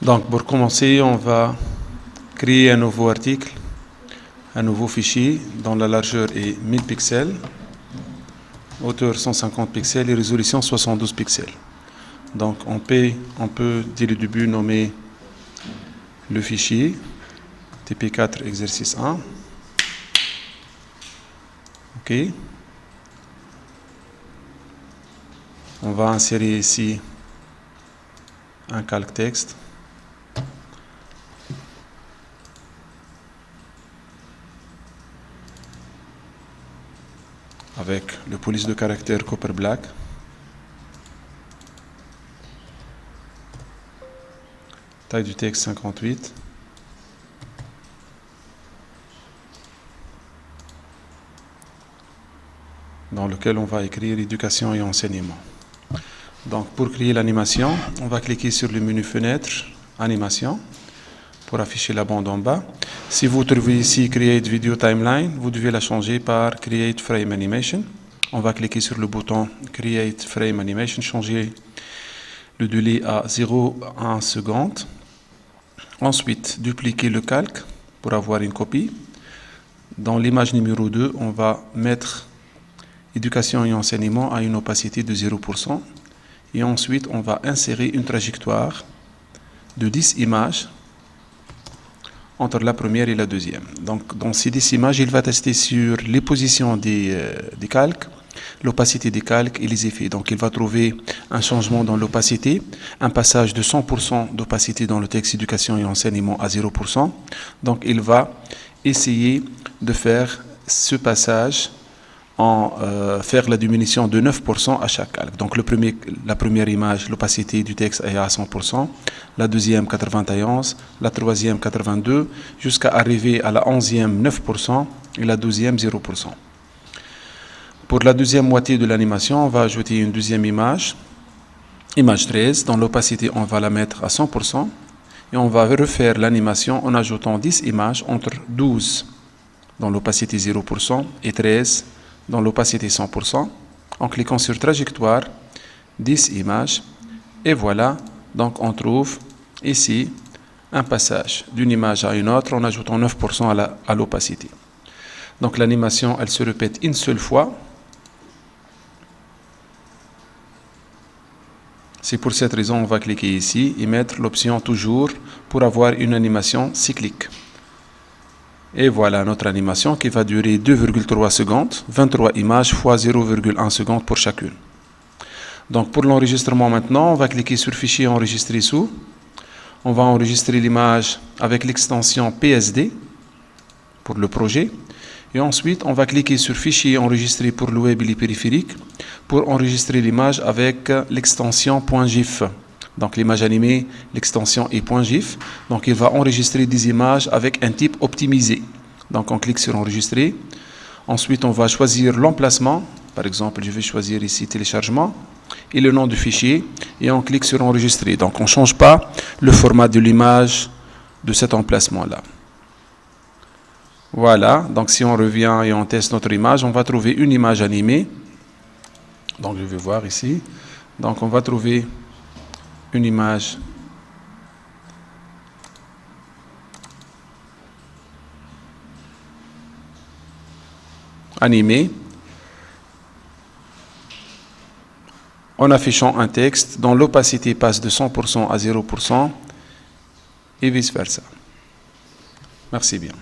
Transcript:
Donc pour commencer, on va créer un nouveau article, un nouveau fichier dont la largeur est 1000 pixels, hauteur 150 pixels et résolution 72 pixels. Donc on peut dès le début nommer le fichier TP4 exercice 1. OK. On va insérer ici un calque texte. Avec le police de caractère Copper Black. Taille du texte 58. Dans lequel on va écrire éducation et enseignement. Donc pour créer l'animation, on va cliquer sur le menu fenêtre, animation, pour afficher la bande en bas. Si vous trouvez ici Create Video Timeline, vous devez la changer par Create Frame Animation. On va cliquer sur le bouton Create Frame Animation, changer le délai à 0,1 seconde. Ensuite, dupliquer le calque pour avoir une copie. Dans l'image numéro 2, on va mettre éducation et enseignement à une opacité de 0%. Et ensuite, on va insérer une trajectoire de 10 images entre la première et la deuxième. Donc, dans ces 10 images, il va tester sur les positions des calques, l'opacité des calques et les effets. Donc, il va trouver un changement dans l'opacité, un passage de 100% d'opacité dans le texte éducation et enseignement à 0%. Donc, il va essayer de faire ce passage faire la diminution de 9% à chaque calque. Donc la première image, l'opacité du texte est à 100%, la deuxième 91%, la troisième 82%, jusqu'à arriver à la 11e 9% et la 12e 0%. Pour la deuxième moitié de l'animation, on va ajouter une deuxième image 13, dont l'opacité on va la mettre à 100%, et on va refaire l'animation en ajoutant 10 images entre 12 dans l'opacité 0% et 13 dans l'opacité 100%, en cliquant sur trajectoire, 10 images, et voilà, donc on trouve ici un passage d'une image à une autre en ajoutant 9% à l'opacité. Donc l'animation, elle se répète une seule fois. C'est pour cette raison on va cliquer ici et mettre l'option toujours pour avoir une animation cyclique. Et voilà notre animation qui va durer 2,3 secondes, 23 images fois 0,1 seconde pour chacune. Donc pour l'enregistrement maintenant, on va cliquer sur Fichier enregistrer sous. On va enregistrer l'image avec l'extension PSD pour le projet. Et ensuite, on va cliquer sur Fichier enregistrer pour le web et les périphériques pour enregistrer l'image avec l'extension .gif. Donc l'image animée, l'extension est .gif. Donc il va enregistrer des images avec un type optimisé. Donc on clique sur enregistrer. Ensuite on va choisir l'emplacement. Par exemple, je vais choisir ici téléchargement et le nom du fichier. Et on clique sur enregistrer. Donc on ne change pas le format de l'image de cet emplacement-là. Voilà. Donc si on revient et on teste notre image, on va trouver une image animée. Donc je vais voir ici. Donc on va trouver une image animée en affichant un texte dont l'opacité passe de 100% à 0% et vice versa. Merci bien.